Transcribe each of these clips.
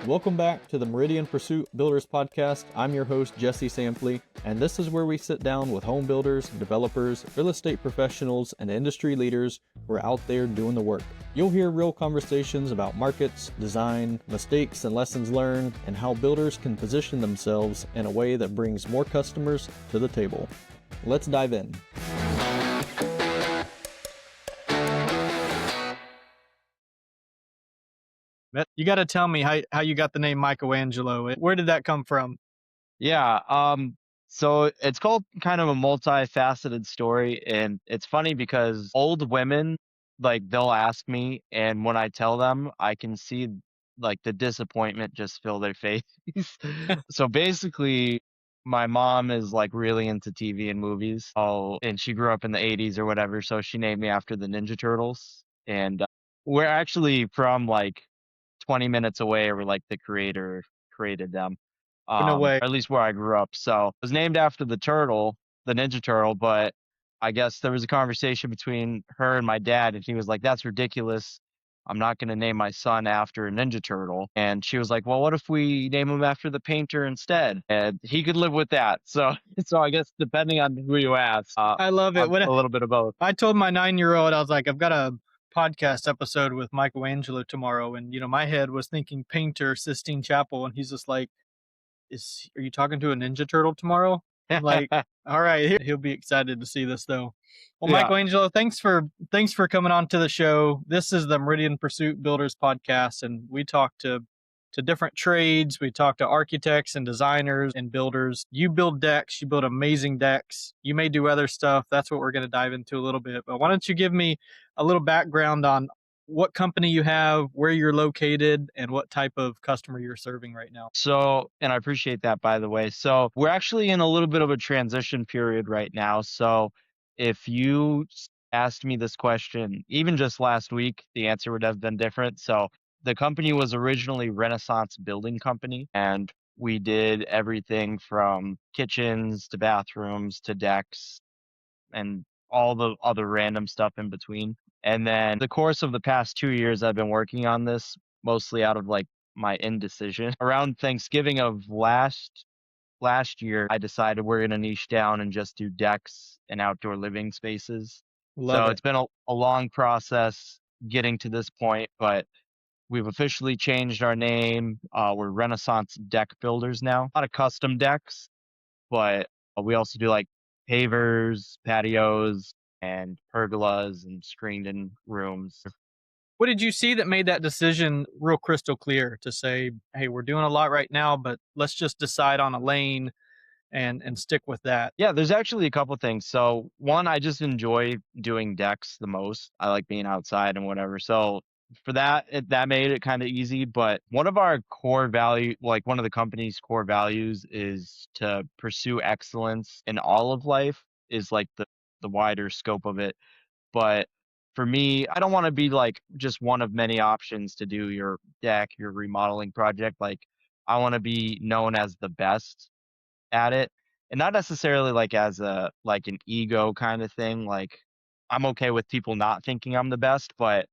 Welcome back to the Meridian Pursuit Builders Podcast. I'm your host, Jesse Sampley, and this is where we sit down with home builders, developers, real estate professionals, and industry leaders who are out there doing the work. You'll hear real conversations about markets, design, mistakes and lessons learned, and how builders can position themselves in a way that brings more customers to the table. Let's dive in. You got to tell me how you got the name Michelangelo. Where did that come from? So it's called kind of a multifaceted story, and it's funny because old women, like, they'll ask me, and when I tell them, I can see like the disappointment just fill their face. So basically, my mom is like really into TV and movies. And she grew up in the 80s or whatever, so she named me after the Ninja Turtles. And we're actually from like 20 minutes away, or like the creator created them, No way. or at least where I grew up. So it was named after the turtle, the Ninja Turtle, but I guess there was a conversation between her and my dad, and he was like, "That's ridiculous. I'm not going to name my son after a Ninja Turtle." And she was like, "Well, what if we name him after the painter instead?" And he could live with that. So, so I guess depending on who you ask, I love it. a little bit of both. I told my 9-year-old, I was like, I've got a podcast episode with Michelangelo tomorrow. And, my head was thinking painter Sistine Chapel. And he's just like, are you talking to a Ninja Turtle tomorrow? I'm like, all right, he'll be excited to see this though. Well, Yeah. Michelangelo, thanks for coming on to the show. This is the Meridian Pursuit Builders Podcast, and we talk to different trades. We talk to architects and designers and builders. You build decks. You build amazing decks. You may do other stuff. That's what we're going to dive into a little bit. But why don't you give me a little background on what company you have, where you're located, and what type of customer you're serving right now? So, and I appreciate that, by the way. So we're actually in a little bit of a transition period right now. So if you asked me this question, even just last week, the answer would have been different. So the company was originally Renaissance Building Company, and we did everything from kitchens to bathrooms to decks and all the other random stuff in between. And then the course of the past 2 years, I've been working on this mostly out of like my indecision. Around Thanksgiving of last year, I decided we're gonna niche down and just do decks and outdoor living spaces. Love So it. it's been a long process getting to this point, but we've officially changed our name. We're Renaissance Deck Builders now. A lot of custom decks, but we also do like pavers, patios, and pergolas and screened-in rooms. What did you see that made that decision real crystal clear to say, hey, we're doing a lot right now, but let's just decide on a lane and stick with that? Yeah, there's actually a couple things. So one, I just enjoy doing decks the most. I like being outside and whatever. So for that, that made it kind of easy. But one of our core value, like one of the company's core values, is to pursue excellence in all of life. Is like the wider scope of it. But for me, I don't want to be like just one of many options to do your deck, your remodeling project. Like I want to be known as the best at it, and not necessarily like as a like an ego kind of thing. Like I'm okay with people not thinking I'm the best, but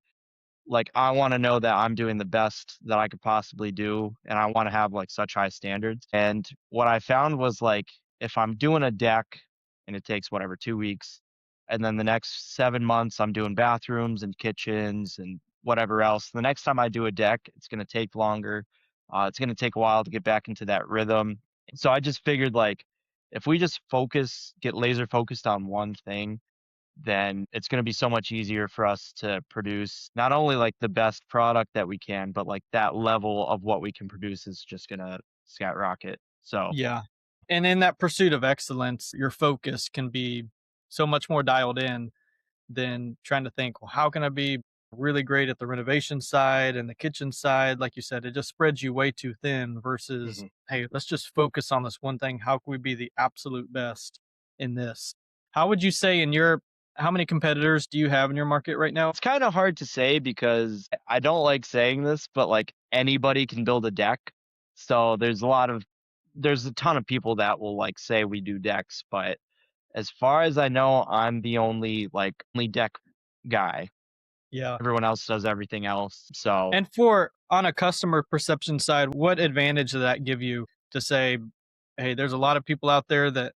like I want to know that I'm doing the best that I could possibly do, and I want to have like such high standards. And what I found was like if I'm doing a deck and it takes whatever 2 weeks, and then the next 7 months I'm doing bathrooms and kitchens and whatever else. The next time I do a deck, it's going to take longer. It's going to take a while to get back into that rhythm. So I just figured like if we just get laser focused on one thing, then it's going to be so much easier for us to produce not only like the best product that we can, but like that level of what we can produce is just going to skyrocket. So Yeah. And in that pursuit of excellence, your focus can be so much more dialed in than trying to think, well, how can I be really great at the renovation side and the kitchen side? Like you said, it just spreads you way too thin versus, mhm. hey, let's just focus on this one thing. How can we be the absolute best in this? How would you say how many competitors do you have in your market right now? It's kind of hard to say because I don't like saying this, but like anybody can build a deck. So there's a ton of people that will like say we do decks, but as far as I know, I'm the only deck guy. Yeah. Everyone else does everything else. So And for on a customer perception side, what advantage does that give you to say, hey, there's a lot of people out there that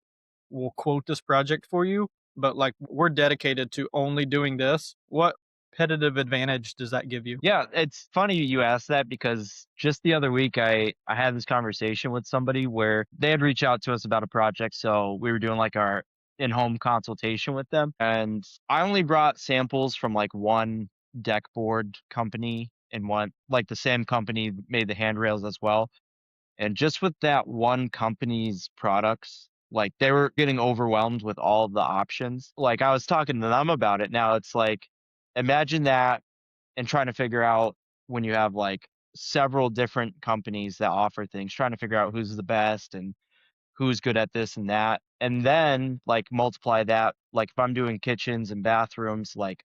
will quote this project for you, but like we're dedicated to only doing this. What competitive advantage does that give you? yeah, it's funny you asked that because just the other week I had this conversation with somebody where they had reached out to us about a project. So we were doing like our in-home consultation with them. And I only brought samples from like one deck board company and one like the same company made the handrails as well. And just with that one company's products, like they were getting overwhelmed with all of the options. Like I was talking to them about it. Now it's like imagine that and trying to figure out when you have like several different companies that offer things, trying to figure out who's the best and who's good at this and that. And then like multiply that, like if I'm doing kitchens and bathrooms, like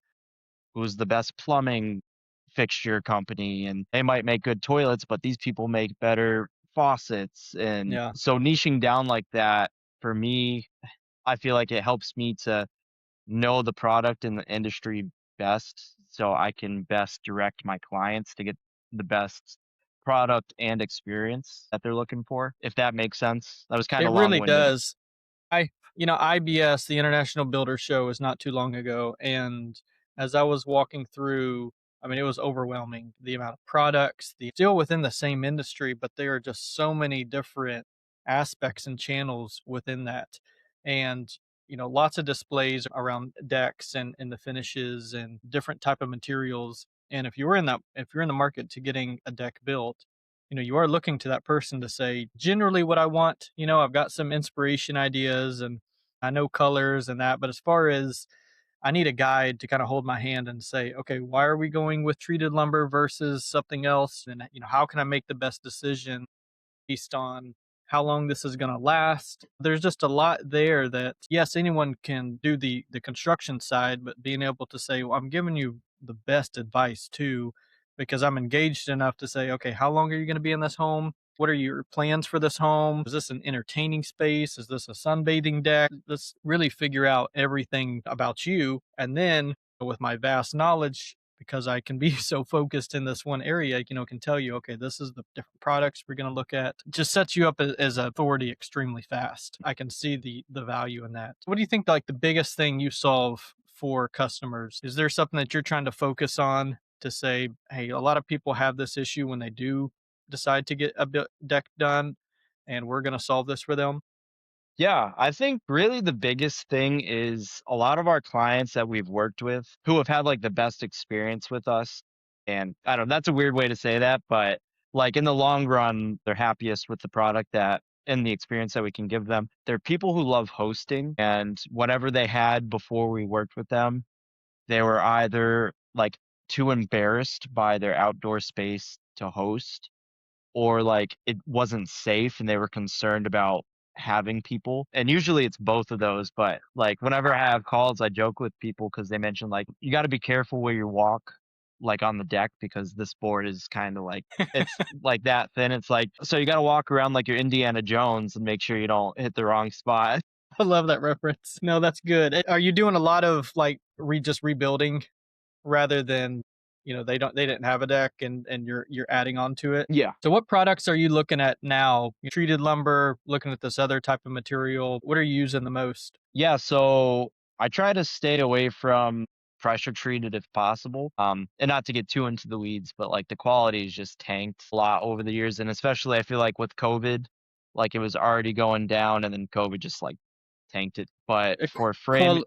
who's the best plumbing fixture company and they might make good toilets, but these people make better faucets. And Yeah. so niching down like that for me, I feel like it helps me to know the product and the industry best so I can best direct my clients to get the best product and experience that they're looking for, if that makes sense. That was kind It of really long-winded. does. IBS, the International Builder Show, was not too long ago, and as I was walking through, I mean, it was overwhelming the amount of products, the still within the same industry, but there are just so many different aspects and channels within that. And lots of displays around decks and the finishes and different type of materials. And if you're in the market to getting a deck built, you are looking to that person to say, generally what I want, I've got some inspiration ideas and I know colors and that, but as far as I need a guide to kind of hold my hand and say, okay, why are we going with treated lumber versus something else? And, how can I make the best decision based on how long this is going to last? There's just a lot there that, yes, anyone can do the construction side, but being able to say, well, I'm giving you the best advice too, because I'm engaged enough to say, okay, how long are you going to be in this home? What are your plans for this home? Is this an entertaining space? Is this a sunbathing deck? Let's really figure out everything about you. And then with my vast knowledge, because I can be so focused in this one area, can tell you, okay, this is the different products we're going to look at. Just sets you up as an authority extremely fast. I can see the value in that. What do you think like the biggest thing you solve for customers? Is there something that you're trying to focus on to say, hey, a lot of people have this issue when they do decide to get a deck done, and we're going to solve this for them? Yeah, I think really the biggest thing is a lot of our clients that we've worked with who have had like the best experience with us. And I don't know, that's a weird way to say that, but like in the long run, they're happiest with the product that and the experience that we can give them. They're people who love hosting and whatever they had before we worked with them, they were either like too embarrassed by their outdoor space to host or like it wasn't safe and they were concerned about having people. And usually it's both of those, but like whenever I have calls, I joke with people because they mention like you got to be careful where you walk like on the deck because this board is kind of like it's like that thin. It's like so you got to walk around like you're Indiana Jones and make sure you don't hit the wrong spot. I love that reference. No, that's good. Are you doing a lot of like just rebuilding rather than, they didn't have a deck and you're adding on to it? Yeah. So what products are you looking at now? You treated lumber, looking at this other type of material. What are you using the most? Yeah, so I try to stay away from pressure treated if possible. And not to get too into the weeds, but like the quality is just tanked a lot over the years. And especially I feel like with COVID, like it was already going down and then COVID just like tanked it. But Uh, for frame, Qual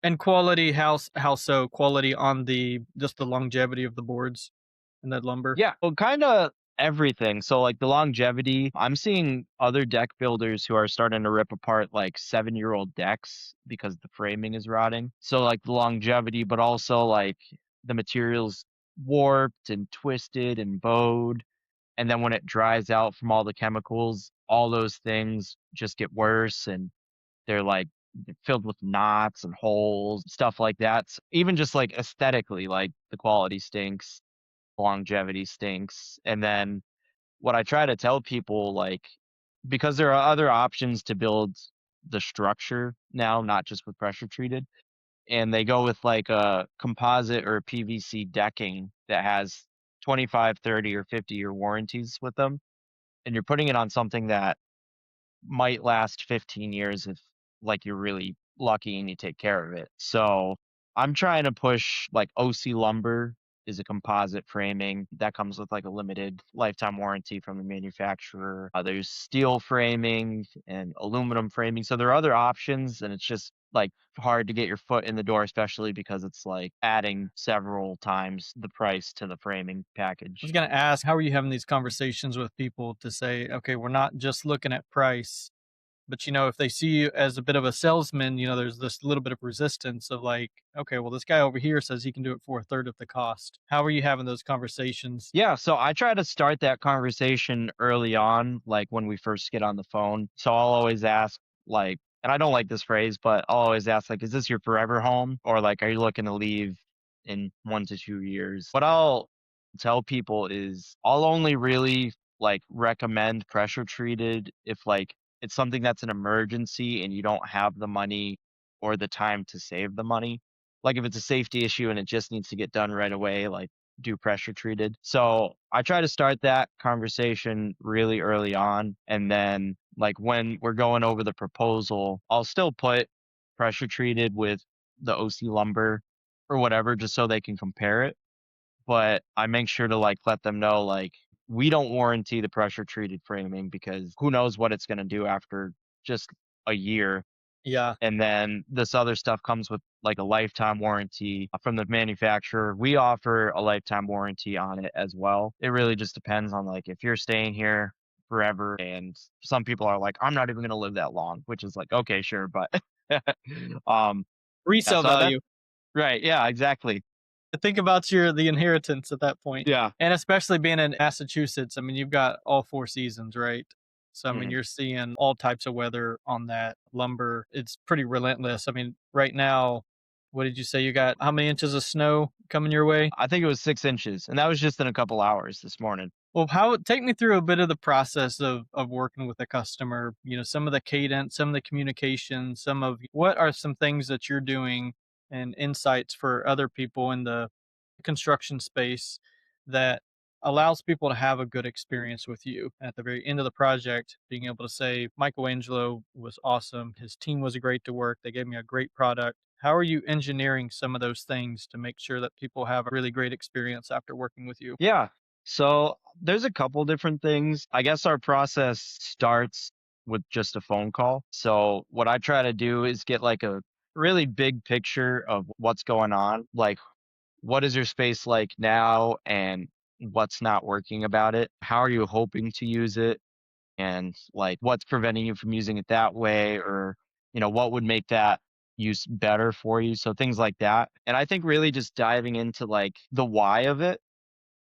and quality, how so? Quality on the just the longevity of the boards and that lumber. yeah, well, kind of everything. So like the longevity, I'm seeing other deck builders who are starting to rip apart like 7-year-old decks because the framing is rotting. So like the longevity, but also like the materials warped and twisted and bowed. And then when it dries out from all the chemicals, all those things just get worse and they're like filled with knots and holes, stuff like that. Even just like aesthetically, like the quality stinks, longevity stinks. And then what I try to tell people, like, because there are other options to build the structure now, not just with pressure treated. and they go with like a composite or PVC decking that has 25, 30, or 50-year warranties with them. And you're putting it on something that might last 15 years if like you're really lucky and you take care of it. So I'm trying to push like OC lumber is a composite framing that comes with like a limited lifetime warranty from the manufacturer. There's steel framing and aluminum framing. So there are other options, and it's just like hard to get your foot in the door, especially because it's like adding several times the price to the framing I was package. going to ask, how are you having these conversations with people to say, okay, we're not just looking at price, but if they see you as a bit of a salesman, there's this little bit of resistance of like, okay, well, this guy over here says he can do it for a third of the cost. How are you having those conversations? Yeah, so I try to start that conversation early on, like when we first get on the phone. So I'll always ask, like, and I don't like this phrase, but I'll always ask, like, is this your forever home? Or like, are you looking to leave in 1 to 2 years? What I'll tell people is I'll only really like recommend pressure treated if like it's something that's an emergency and you don't have the money or the time to save the money. Like if it's a safety issue and it just needs to get done right away, like do pressure treated. So I try to start that conversation really early on. And then, like, when we're going over the proposal, I'll still put pressure treated with the OC lumber or whatever, just so they can compare it. But I make sure to like let them know, like, we don't warranty the pressure treated framing because who knows what it's going to do after just a year. Yeah. And then this other stuff comes with like a lifetime warranty from the manufacturer. We offer a lifetime warranty on it as well. It really just depends on like if you're staying here forever, and some people are like, I'm not even going to live that long, which is like, okay, sure. But um yeah, Resale so that value. right. Yeah, exactly. Think about the inheritance at that point. Yeah. And especially being in Massachusetts, I mean, you've got all 4 seasons, right? So, I mean, Mhm. you're seeing all types of weather on that lumber. It's pretty relentless. I mean, right now, what did you say? You got how many inches of snow coming your way? I think it was 6 inches, and that was just in a couple hours this morning. Well, how take me through a bit of the process of working with a customer, some of the cadence, some of the communication, some of what are some things that you're doing and insights for other people in the construction space that allows people to have a good experience with you at the very end of the project, being able to say, Michelangelo was awesome. His team was great to work. They gave me a great product. How are you engineering some of those things to make sure that people have a really great experience after working with you? Yeah. So there's a couple different things. I guess our process starts with just a phone call. So what I try to do is get like a really big picture of what's going on. Like, what is your space like now and what's not working about it? How are you hoping to use it? And like, what's preventing you from using it that way? Or, what would make that use better for you? So things like that. And I think really just diving into like the why of it,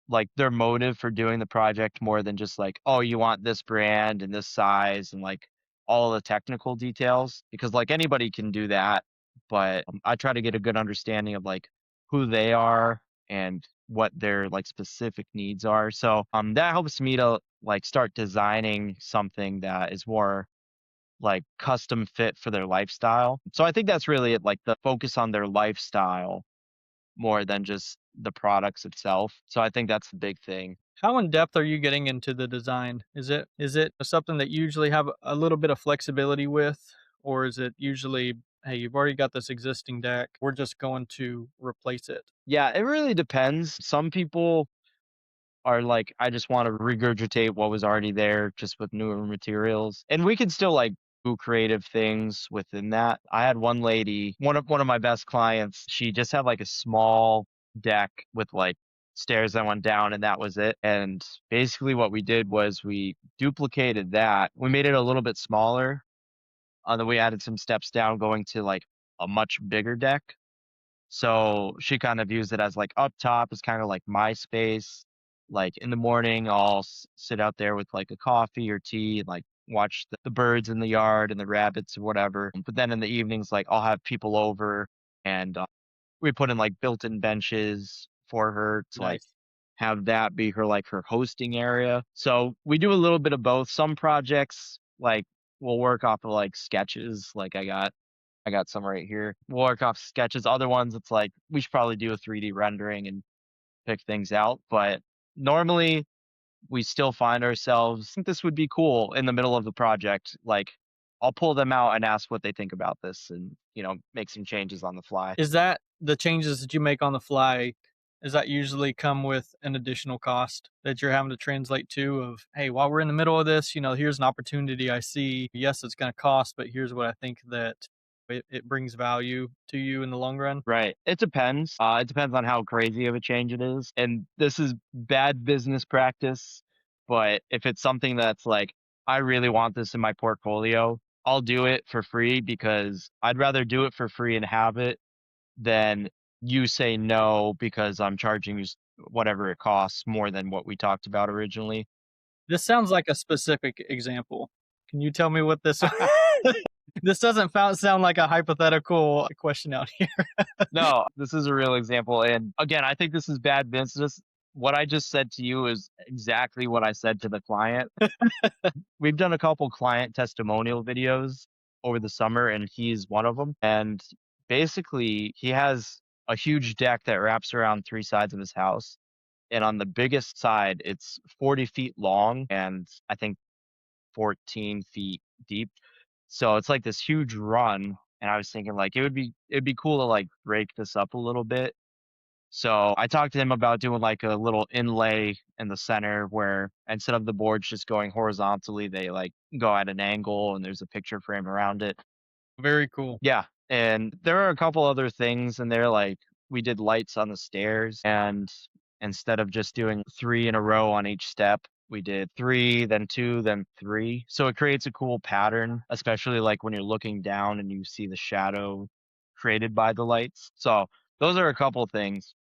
like their motive for doing the project more than just like, oh, you want this brand and this size and like all the technical details, because like anybody can do that. But I try to get a good understanding of like who they are and what their like specific needs are. So that helps me to like start designing something that is more like custom fit for their lifestyle. So I think that's really it, like the focus on their lifestyle more than just the products itself. So I think that's the big thing. How in depth are you getting into the design? Is it something that you usually have a little bit of flexibility with, or is it usually, hey, you've already got this existing deck, we're just going to replace it? Yeah, it really depends. Some people are like, I just want to regurgitate what was already there just with newer materials. And we can still like do creative things within that. I had one lady, one of my best clients, she just had like a small deck with like stairs that went down and that was it. And basically what we did was we duplicated that. We made it a little bit smaller. Then we added some steps down going to like a much bigger deck. So she kind of views it as like up top is kind of like my space. Like in the morning, I'll sit out there with like a coffee or tea and like watch the birds in the yard and the rabbits or whatever. But then in the evenings, like I'll have people over, and we put in like built-in benches for her to like Nice. have that be her like her hosting area. So we do a little bit of both. Some projects like we'll work off of like sketches. Like I got I got some right here. We'll work off sketches. Other ones, it's like we should probably do a 3D rendering and pick things out. But normally, we still find ourselves, I think this would be cool in the middle of the project. Like, I'll pull them out and ask what they think about this, and make some changes on the fly. Is that the changes that you make on the fly? Does that usually come with an additional cost that you're having to translate to of, hey, while we're in the middle of this, here's an opportunity I see. Yes, it's going to cost, but here's what I think that it brings value to you in the long run. Right. It depends. It depends on how crazy of a change it is. And this is bad business practice. But if it's something that's like, I really want this in my portfolio, I'll do it for free because I'd rather do it for free and have it than you say no because I'm charging you whatever it costs more than what we talked about originally. This sounds like a specific example. Can you tell me what this this doesn't sound like a hypothetical question out here. No, this is a real example. And again, I think this is bad business. What I just said to you is exactly what I said to the client. We've done a couple client testimonial videos over the summer, and he's one of them. And basically, he has a huge deck that wraps around three sides of his house. And on the biggest side, it's 40 feet long and I think 14 feet deep. So it's like this huge run. And I was thinking like it'd be cool to like break this up a little bit. So I talked to him about doing like a little inlay in the center where instead of the boards just going horizontally, they like go at an angle and there's a picture frame around it. Very cool. Yeah. And there are a couple other things in there, like we did lights on the stairs, and instead of just doing three in a row on each step, we did three, then two, then three. So it creates a cool pattern, especially like when you're looking down and you see the shadow created by the lights. So those are a couple things.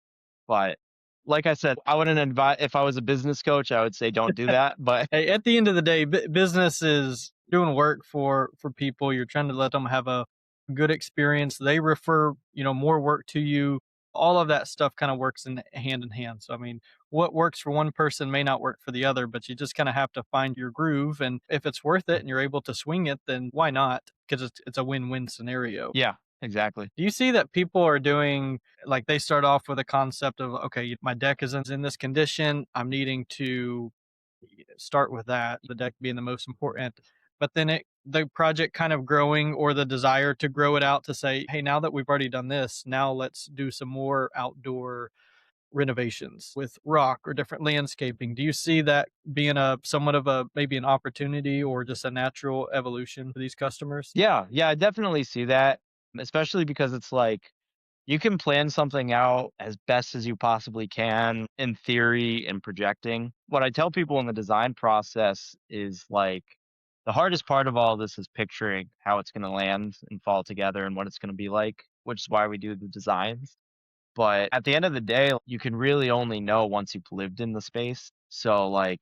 But like I said, I wouldn't advise, if I was a business coach, I would say don't do that. But Hey, at the end of the day, business is doing work for people. You're trying to let them have a good experience. They refer, more work to you. All of that stuff kind of works in hand. So I mean, what works for one person may not work for the other, but you just kind of have to find your groove. And if it's worth it and you're able to swing it, then why not? Because it's a win-win scenario. yeah, exactly. Do you see that people are doing, like, they start off with a concept of, okay, my deck is in this condition. I'm needing to start with that, the deck being the most important. But then the project kind of growing, or the desire to grow it out to say, hey, now that we've already done this, now let's do some more outdoor renovations with rock or different landscaping. Do you see that being a somewhat of a maybe an opportunity or just a natural evolution for these customers? Yeah, yeah, I definitely see that, especially because it's like you can plan something out as best as you possibly can in theory and projecting. What I tell people in the design process is like the hardest part of all this is picturing how it's going to land and fall together and what it's going to be like, which is why we do the designs. But at the end of the day, you can really only know once you've lived in the space. So like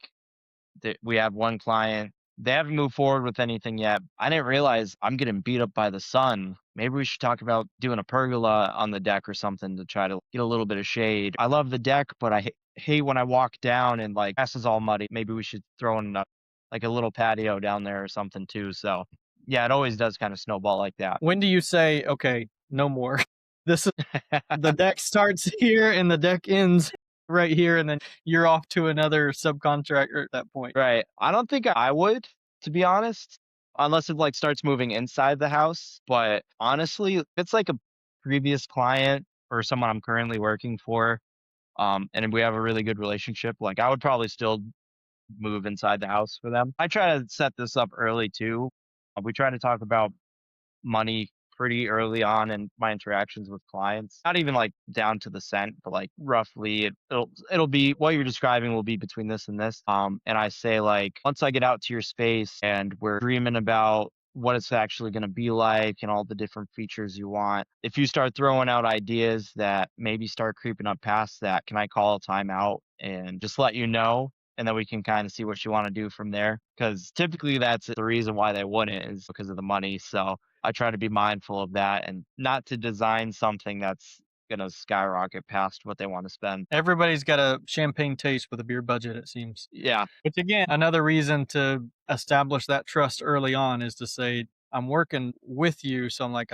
we have one client, they haven't moved forward with anything yet. I didn't realize I'm getting beat up by the sun. Maybe we should talk about doing a pergola on the deck or something to try to get a little bit of shade. I love the deck, but I hate when I walk down and like grass is all muddy. Maybe we should throw in like a little patio down there or something too. So yeah, it always does kind of snowball like that. When do you say, okay, no more? This is the deck starts here and the deck ends right here, and then you're off to another subcontractor at that point. Right. I don't think I would, to be honest, unless it like starts moving inside the house. But honestly, if it's like a previous client or someone I'm currently working for, and we have a really good relationship, like I would probably still move inside the house for them. I try to set this up early too. We try to talk about money pretty early on in my interactions with clients. Not even like down to the cent, but like roughly it'll be what you're describing will be between this and this. And I say like once I get out to your space and we're dreaming about what it's actually going to be like and all the different features you want. If you start throwing out ideas that maybe start creeping up past that, can I call a timeout and just let you know? And then we can kind of see what you want to do from there. Because typically that's the reason why they wouldn't is because of the money. So I try to be mindful of that and not to design something that's going to skyrocket past what they want to spend. Everybody's got a champagne taste with a beer budget, it seems. Yeah. Which again, another reason to establish that trust early on is to say, I'm working with you. So I'm like,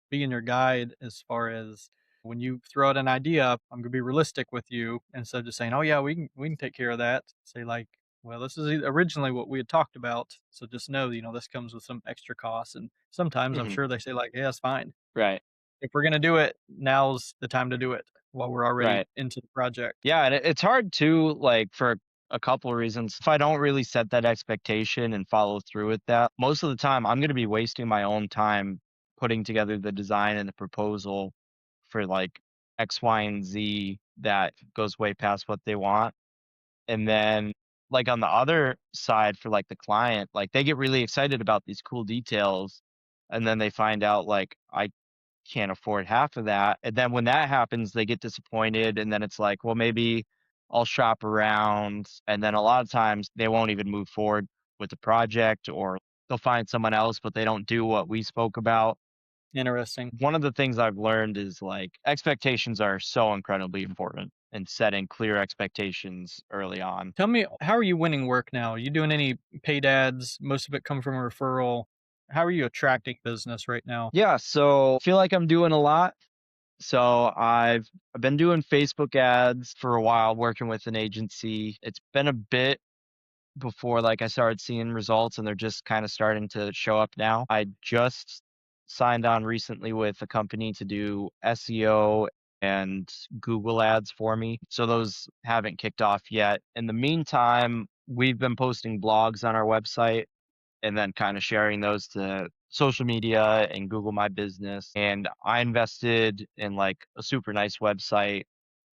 being your guide as far as when you throw out an idea, I'm gonna be realistic with you instead of just saying, "Oh yeah, we can take care of that." Say like, "Well, this is originally what we had talked about, so just know, this comes with some extra costs." And sometimes I'm Mhm. sure they say like, "Yeah, it's fine. Right. If we're gonna do it, now's the time to do it while we're already Right. into the project." Yeah, and it's hard too, like for a couple of reasons. If I don't really set that expectation and follow through with that, most of the time I'm going to be wasting my own time putting together the design and the proposal for like X, Y, and Z that goes way past what they want. And then like on the other side for like the client, like they get really excited about these cool details and then they find out like I can't afford half of that. And then when that happens, they get disappointed. And then it's like, well, maybe I'll shop around. And then a lot of times they won't even move forward with the project or they'll find someone else, but they don't do what we spoke about. Interesting. One of the things I've learned is like expectations are so incredibly important and setting clear expectations early on. Tell me, how are you winning work now? Are you doing any paid ads? Most of it come from a referral. How are you attracting business right now? Yeah, so I feel like I'm doing a lot. So I've been doing Facebook ads for a while, working with an agency. It's been a bit before like I started seeing results and they're just kind of starting to show up now. I just signed on recently with a company to do SEO and Google ads for me. So those haven't kicked off yet. In the meantime, we've been posting blogs on our website and then kind of sharing those to social media and Google My Business. And I invested in like a super nice website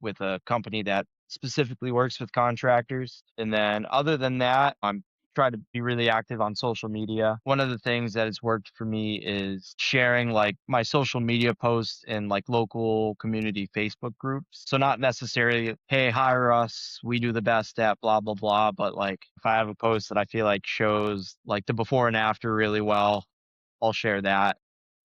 with a company that specifically works with contractors. And then other than that, I'm trying to be really active on social media. One of the things that has worked for me is sharing like my social media posts in like local community Facebook groups. So not necessarily, hey, hire us, we do the best at blah blah blah, but like if I have a post that I feel like shows like the before and after really well, I'll share that.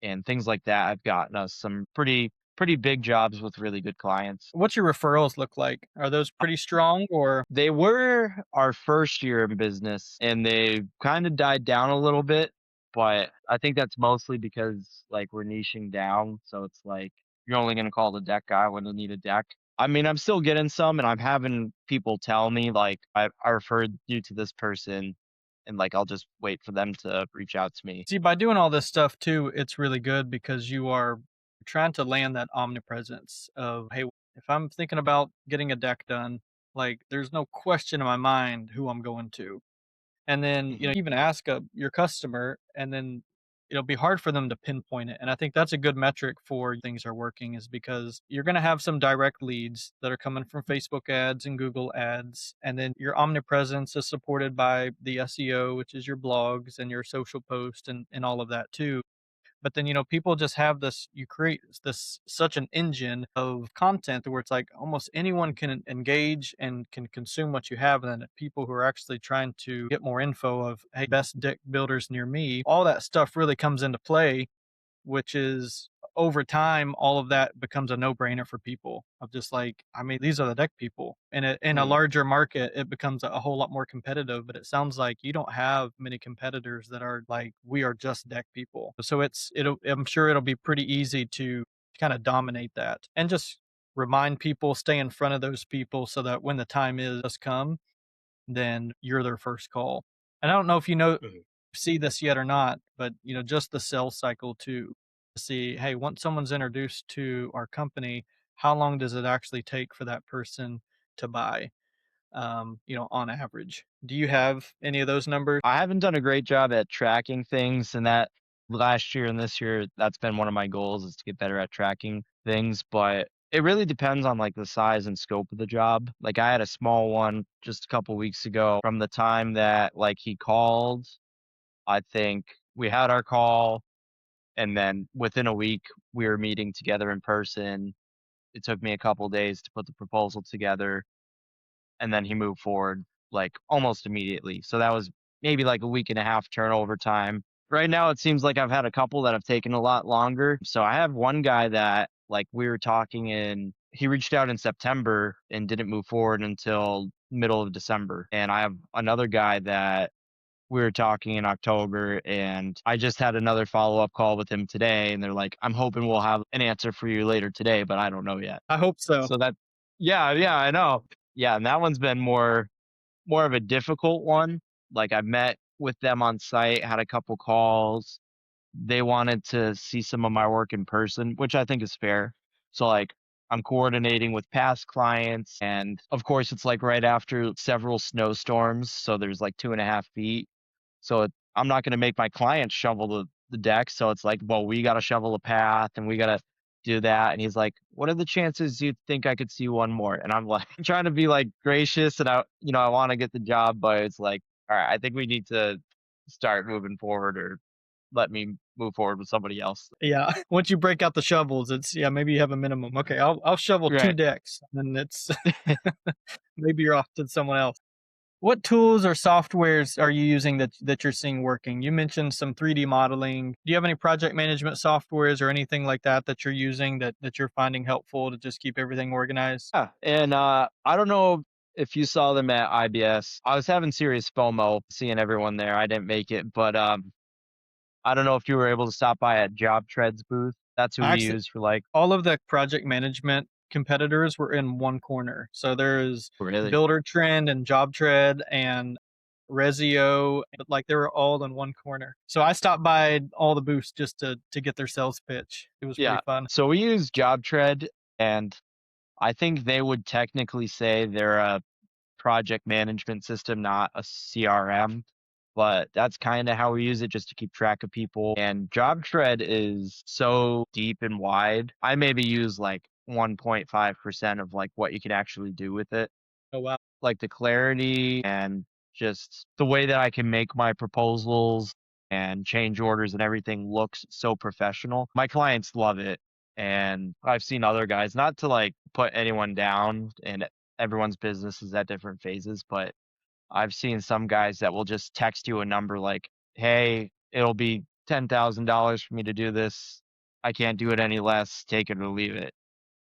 And things like that have gotten us some pretty big jobs with really good clients. What's your referrals look like? Are those pretty strong or They were our first year in business and they kind of died down a little bit, but I think that's mostly because like we're niching down. So it's like you're only going to call the deck guy when you need a deck. I mean, I'm still getting some and I'm having people tell me like I referred you to this person and like I'll just wait for them to reach out to me. see, by doing all this stuff too, it's really good because you are trying to land that omnipresence of, hey, if I'm thinking about getting a deck done, like there's no question in my mind who I'm going to. And then, Mhm. even ask your customer, and then it'll be hard for them to pinpoint it. And I think that's a good metric for things are working, is because you're going to have some direct leads that are coming from Facebook ads and Google ads. And then your omnipresence is supported by the SEO, which is your blogs and your social post and all of that too. But then, people just have this, you create this such an engine of content where it's like almost anyone can engage and can consume what you have. And then people who are actually trying to get more info of, hey, best deck builders near me, all that stuff really comes into play, which is over time, all of that becomes a no-brainer for people of just like, I mean, these are the deck people. And in a Mhm. larger market, it becomes a whole lot more competitive, but it sounds like you don't have many competitors that are like, we are just deck people. So I'm sure it'll be pretty easy to kind of dominate that and just remind people, stay in front of those people so that when the time is does come, then you're their first call. And I don't know if Mhm. see this yet or not, but just the sales cycle too. To see, hey, once someone's introduced to our company, how long does it actually take for that person to buy? On average. Do you have any of those numbers? I haven't done a great job at tracking things and that last year and this year that's been one of my goals is to get better at tracking things, but it really depends on like the size and scope of the job. Like I had a small one just a couple weeks ago from the time that like he called, I think we had our call and then within a week we were meeting together in person. It took me a couple days to put the proposal together and then he moved forward like almost immediately. So that was maybe like a week and a half turnover time. Right now, it seems like I've had a couple that have taken a lot longer. So I have one guy that like we were talking and he reached out in September and didn't move forward until middle of December. And I have another guy that we were talking in October, and I just had another follow-up call with him today, and they're like, "I'm hoping we'll have an answer for you later today, but I don't know yet." I hope so. So that yeah, yeah, I know. Yeah, and that one's been more of a difficult one. Like, I met with them on site, had a couple calls. They wanted to see some of my work in person, which I think is fair. So, like, I'm coordinating with past clients, and, of course, it's, like, right after several snowstorms, so there's, like, 2.5 feet. So I'm not gonna make my clients shovel the deck, so it's like, "Well, we gotta shovel a path, and we gotta do that," and he's like, "What are the chances you think I could see one more?" And I'm like, trying to be, like, gracious, and I wanna get the job, but it's like, "Alright, I think we need to start moving forward or let me move forward with somebody else." Yeah, once you break out the shovels, it's yeah, maybe you have a minimum. Okay, I'll shovel 2 Right. decks, and then it's maybe you're off to someone else. What tools or softwares are you using that you're seeing working? You mentioned some 3D modeling. Do you have any project management softwares or anything like that that you're using that you're finding helpful to just keep everything organized? Yeah, and, I don't know if you saw them at IBS. I was having serious FOMO seeing everyone there. I didn't make it, but, I don't know if you were able to stop by at JobTread's booth. That's who we Actually, use for, like all of the project management competitors were in one corner. So there's really? Builder Trend and JobTread and Rezio, but like they were all in one corner. So I stopped by all the booths just to get their sales pitch. It was pretty Yeah. fun. So we use JobTread, and I think they would technically say they're a project management system, not a CRM, but that's kinda how we use it just to keep track of people, and JobTread is so deep and wide. I maybe use, like, 1.5% of, like, what you can actually do with it. Oh wow. Like, the clarity and just the way that I can make my proposals and change orders and everything looks so professional. My clients love it, and I've seen other guys, not to, like, put anyone down, and everyone's business is at different phases, but I've seen some guys that will just text you a number like, "Hey, it'll be $10,000 for me to do this. I can't do it any less. Take it or leave it."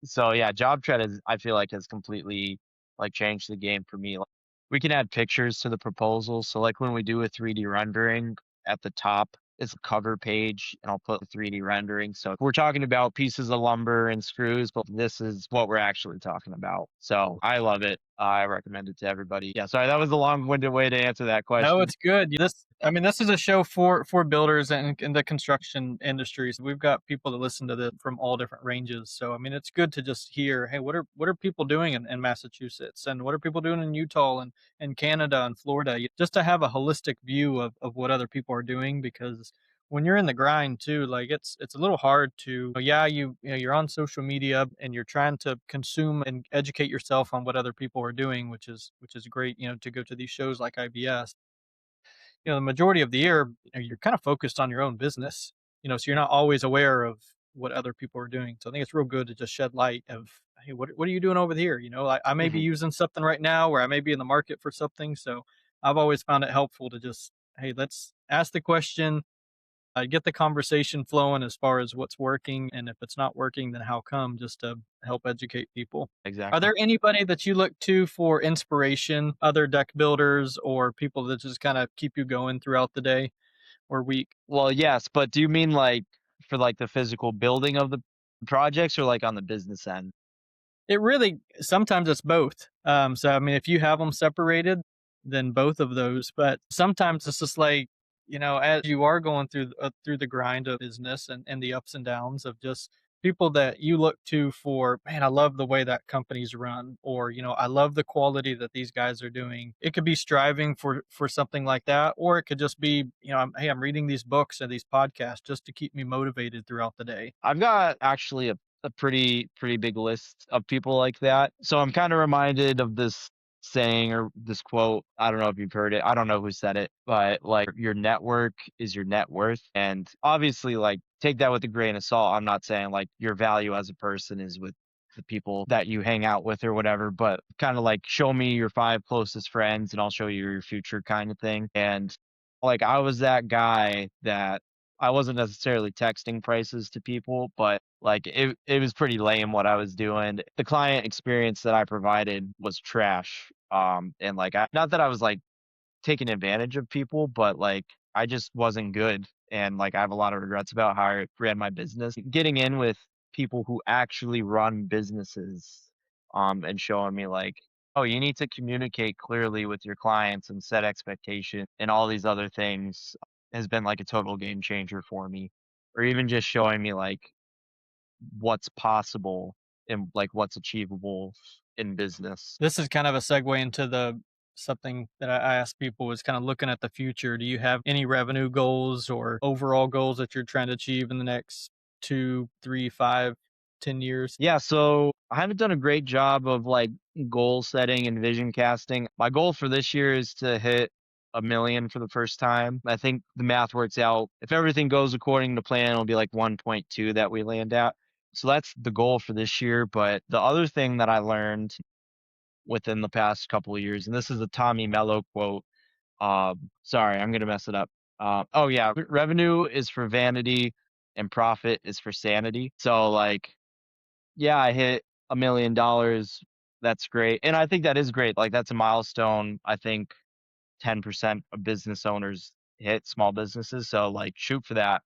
So yeah, JobTread is I feel like has completely like changed the game for me. Like, we can add pictures to the proposal. So like when we do a 3D rendering at the top is a cover page and I'll put the 3D rendering. So we're talking about pieces of lumber and screws, but this is what we're actually talking about. So I love it. I recommend it to everybody. Yeah, sorry, that was a long-winded way to answer that No, question. it's good. This, I mean, this is a show for builders and in the construction industries. We've got people that listen to this from all different ranges. So, I mean, it's good to just hear, hey, what are people doing in Massachusetts, and what are people doing in Utah and Canada and Florida? Just to have a holistic view of what other people are doing, because when you're in the grind too, like it's a little hard to, yeah, you're on social media and you're trying to consume and educate yourself on what other people are doing, which is great, to go to these shows like IBS. The majority of the year, you're kind of focused on your own business, so you're not always aware of what other people are doing. So I think it's real good to just shed light of, hey, what are you doing over here? I may be Mhm. using something right now, or I may be in the market for something. So I've always found it helpful to just, hey, let's ask the question, get the conversation flowing as far as what's working, and if it's not working, then how come, just to help educate people. Are Exactly. there anybody that you look to for inspiration, other deck builders or people that just kind of keep you going throughout the day or week? Well, yes, but do you mean like for like the physical building of the projects or like on the business end? It really sometimes it's both. So I mean, if you have them separated, then both of those. But sometimes it's just like, as you are going through the grind of business and the ups and downs of just people that you look to for, man, I love the way that company's run, or I love the quality that these guys are doing. It could be striving for something like that, or it could just be, hey, I'm reading these books and these podcasts just to keep me motivated throughout the day. I've got actually a pretty big list of people like that. So I'm kind of reminded of this saying or this quote. I don't know if you've heard it. I don't know who said it, but like your network is your net worth. And obviously like take that with a grain of salt. I'm not saying like your value as a person is with the people that you hang out with or whatever, but kind of like show me your five closest friends and I'll show you your future kind of thing. And like I was that guy that I wasn't necessarily texting prices to people, but like it was pretty lame what I was doing. The client experience that I provided was trash. And like not that I was like taking advantage of people, but like I just wasn't good. And like I have a lot of regrets about how I ran my business. Getting in with people who actually run businesses, and showing me like, oh, you need to communicate clearly with your clients and set expectation and all these other things has been like a total game changer for me. Or even just showing me like what's possible and like what's achievable in business. This is kind of a segue into the something that I ask people is kind of looking at the future. Do you have any revenue goals or overall goals that you're trying to achieve in the next 2, 3, 5, 10 years? Yeah, so I haven't done a great job of like goal setting and vision casting. My goal for this year is to hit 1 million for the first time. I think the math works out. If everything goes according to plan, it'll be like 1.2 that we land at. So that's the goal for this year. But the other thing that I learned within the past couple of years, and this is a Tommy Mello quote. Sorry, I'm gonna mess it up. Oh yeah, revenue is for vanity and profit is for sanity. So like yeah, I hit $1 million. That's great. And I think that is great. Like that's a milestone. I think 10% of business owners hit small businesses. So like shoot for that.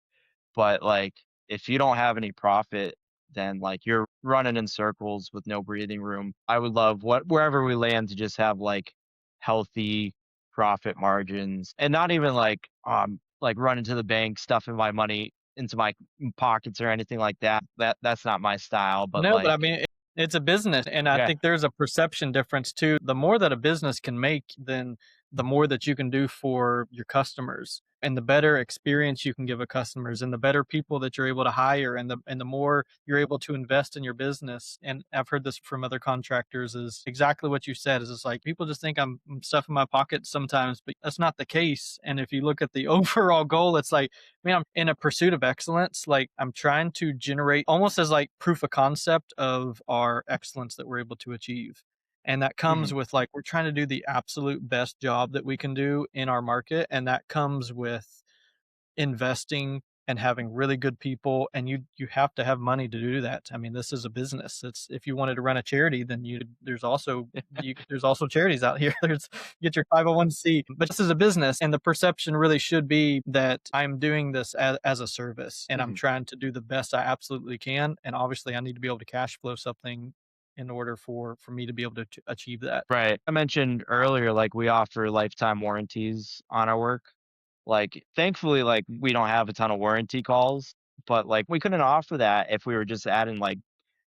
But like if you don't have any profit, then like you're running in circles with no breathing room. I would love wherever we land to just have like healthy profit margins and not even like run into the bank, stuffing my money into my pockets or anything like that. That's not my style. But No, but I like mean, it's a business, and I yeah. think there's a perception difference too. The more that a business can make, then the more that you can do for your customers, and the better experience you can give a customers, and the better people that you're able to hire, and the more you're able to invest in your business. And I've heard this from other contractors is exactly what you said. Is it's like people just think I'm stuffing my pockets sometimes, but that's not the case. And if you look at the overall goal, it's like I mean, I'm in a pursuit of excellence. Like I'm trying to generate almost as like proof of concept of our excellence that we're able to achieve. And that comes Mhm. with like we're trying to do the absolute best job that we can do in our market. And that comes with investing and having really good people, and you have to have money to do that. I mean, this is a business. It's if you wanted to run a charity, then there's also charities out here. There's get your 501c. But this is a business, and the perception really should be that I'm doing this as a service and I'm Mhm. trying to do the best I absolutely can. And obviously I need to be able to cash flow something in order for me to be able to achieve that. Right. I mentioned earlier, like we offer lifetime warranties on our work. Like, thankfully, like we don't have a ton of warranty calls, but like we couldn't offer that if we were just adding like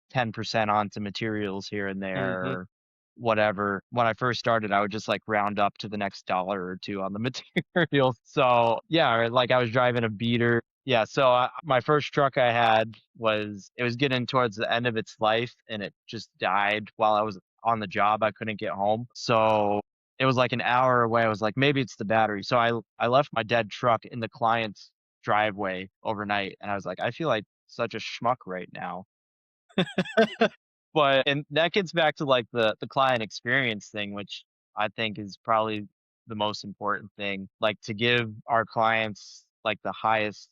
10% onto materials here and there Mhm. or whatever. When I first started, I would just like round up to the next dollar or two on the materials. So yeah, or, like I was driving a beater. Yeah, so my first truck I had it was getting towards the end of its life and it just died while I was on the job. I couldn't get home. So it was like an hour away. I was like, maybe it's the battery. So I left my dead truck in the client's driveway overnight and I was like, I feel like such a schmuck right now. But and that gets back to, like, the client experience thing, which I think is probably the most important thing, like, to give our clients, like, the highest,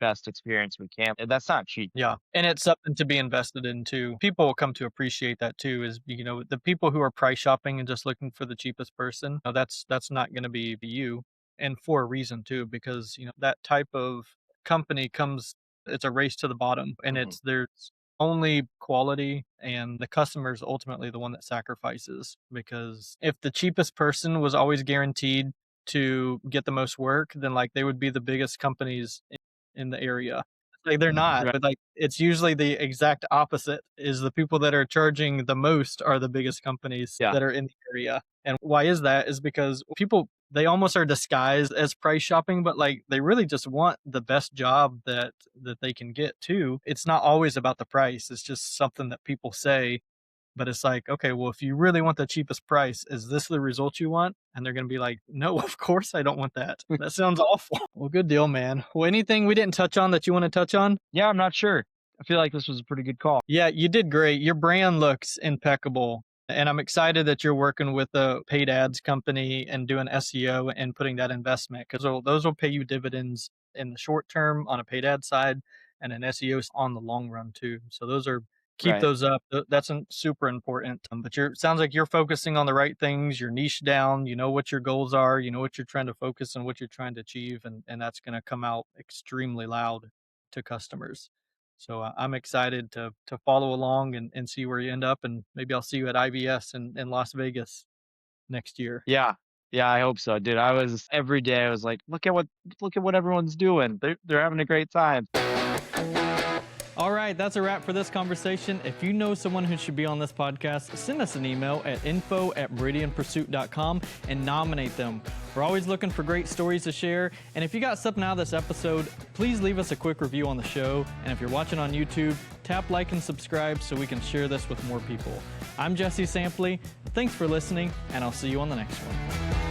best experience we can, and that's not cheap. Yeah, and it's something to be invested in too. People will come to appreciate that too, is, the people who are price shopping and just looking for the cheapest person, that's not gonna be you, and for a reason too, because, that type of company comes it's a race to the bottom, and Mhm. there's only quality, and the customer is ultimately the one that sacrifices, because if the cheapest person was always guaranteed to get the most work, then, like, they would be the biggest companies in the area. Like, they're not, Right. but, like, it's usually the exact opposite, is the people that are charging the most are the biggest companies Yeah. that are in the area, and why is that? Is because people they almost are disguised as price shopping, but, like, they really just want the best job that they can get too. It's not always about the price, it's just something that people say, but it's like, okay, well, if you really want the cheapest price, is this the result you want? And they're gonna be like, no, of course I don't want that. That sounds awful. Well, good deal, man. Well, anything we didn't touch on that you want to touch on? Yeah, I'm not sure. I feel like this was a pretty good call. Yeah, you did great. Your brand looks impeccable. And I'm excited that you're working with a paid ads company and doing SEO and putting that investment because those will pay you dividends in the short term on a paid ad side and an SEO on the long run too. So those are keep Right. those up. That's super important. But sounds like you're focusing on the right things. You're niche down. You know what your goals are. You know what you're trying to focus on, what you're trying to achieve, and that's going to come out extremely loud to customers. So I'm excited to follow along and see where you end up, and maybe I'll see you at IBS in Las Vegas next year. Yeah. Yeah, I hope so, dude. I was every day I was like, look at what everyone's doing. They're having a great time. All right, that's a wrap for this conversation. If you know someone who should be on this podcast, send us an email at info@meridianpursuit.com and nominate them. We're always looking for great stories to share. And if you got something out of this episode, please leave us a quick review on the show. And if you're watching on YouTube, tap like and subscribe so we can share this with more people. I'm Jesse Sampley. Thanks for listening, and I'll see you on the next one.